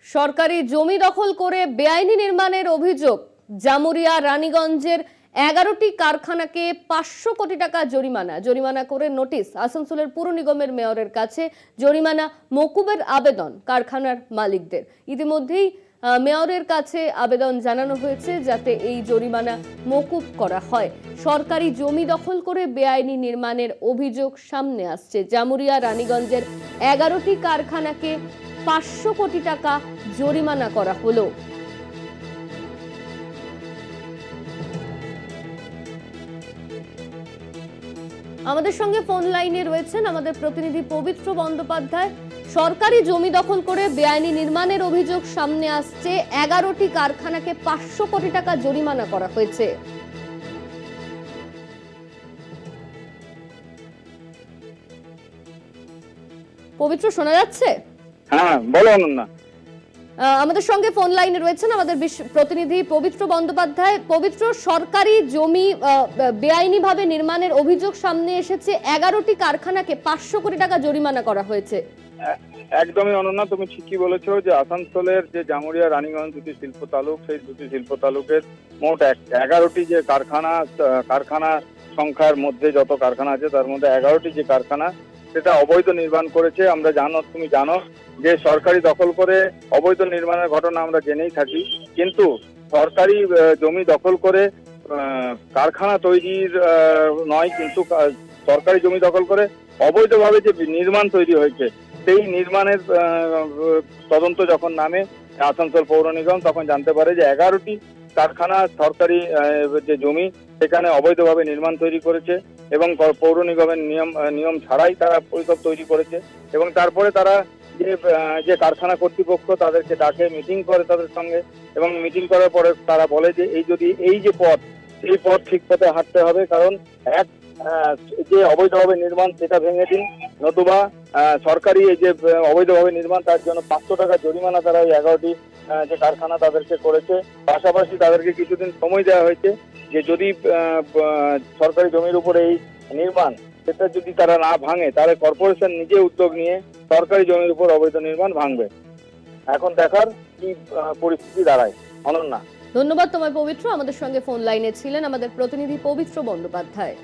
সরকারি জমি দখল করে বেআইনি নির্মাণের অভিযোগ। জামুরিয়া রানীগঞ্জের 11টি কারখানাকে 500 কোটি টাকা জরিমানা করে নোটিশ। আসানসোলের পুর নিগমের মেয়রের কাছে জরিমানা মকুবের আবেদন কারখানার মালিকদের। ইতিমধ্যেই মেয়রের কাছে আবেদন জানানো হয়েছে যাতে এই জরিমানা মকুব করা হয়। সরকারি জমি দখল করে বেআইনি নির্মাণের অভিযোগ সামনে আসছে। জামুরিয়া রানীগঞ্জের 11টি কারখানাকে 500 কোটি টাকা জরিমানা করা হলো। আমাদের সঙ্গে ফোন লাইনে রয়েছেন আমাদের প্রতিনিধি পবিত্র বন্দ্যোপাধ্যায়। সরকারি জমি দখল করে বেআইনি নির্মাণের অভিযোগ সামনে আসছে। 11টি কারখানাকে 500 কোটি টাকা জরিমানা করা হয়েছে। পবিত্র, শোনা যাচ্ছে? হ্যাঁ, বলো অনন্যা। আমাদের সঙ্গে ফোন লাইনে রয়েছেন আমাদের প্রতিনিধি পবিত্র বন্দ্যোপাধ্যায়। পবিত্র, সরকারি জমি বেআইনিভাবে নির্মাণের অভিযোগ সামনে এসেছে। 11টি কারখানাকে 500 কোটি টাকা জরিমানা করা হয়েছে। একদমই অনন্যা, তুমি ঠিকই বলেছো যে আসানসোলের যে জামুরিয়া রানীগঞ্জ দুটি শিল্প তালুক, সেই দুটি শিল্প তালুকের মোট 11টি যে কারখানা সংখ্যার মধ্যে যত কারখানা আছে তার মধ্যে 11টি যে কারখানা সেটা অবৈধ নির্মাণ করেছে। তুমি জানো যে সরকারি দখল করে অবৈধ নির্মাণের ঘটনা আমরা জেনেই থাকি, কিন্তু সরকারি জমি দখল করে কারখানা তৈরির নয়, কিন্তু সরকারি জমি দখল করে অবৈধভাবে যে নির্মাণ তৈরি হয়েছে সেই নির্মাণের তদন্ত যখন নামে আসানসোল পৌর নিগম, তখন জানতে পারে যে 11টি কারখানা সরকারি যে জমি সেখানে অবৈধভাবে নির্মাণ তৈরি করেছে এবং পৌর নিগমের নিয়ম ছাড়াই তারা পরিসর তৈরি করেছে। এবং তারপরে তারা যে কারখানা কর্তৃপক্ষ তাদেরকে ডাকে, মিটিং করে তাদের সঙ্গে, এবং মিটিং করার পরে তারা বলে যে এই যে পথ, সেই পথ ঠিক পথে হাঁটতে হবে, কারণ যে অবৈধভাবে নির্মাণ সেটা ভেঙে দিন, নতুবা সরকারি এই যে অবৈধভাবে নির্মাণ তার জন্য 500 টাকা জরিমানা তারা ওই 11টি যে কারখানা তাদেরকে করেছে। পাশাপাশি তাদেরকে কিছুদিন সময় দেওয়া হয়েছে যে যদি সরকারি জমির উপরে এই নির্মাণ সেটা যদি তারা না ভাঙে তাহলে কর্পোরেশন নিজে উদ্যোগ নিয়ে সরকারি জমির উপর অবৈধ নির্মাণ ভাঙবে। এখন দেখার কি পরিস্থিতি দাঁড়ায়। অনন্যা, ধন্যবাদ তোমায় পবিত্র। আমাদের সঙ্গে ফোন লাইনে ছিলেন আমাদের প্রতিনিধি পবিত্র বন্দ্যোপাধ্যায়।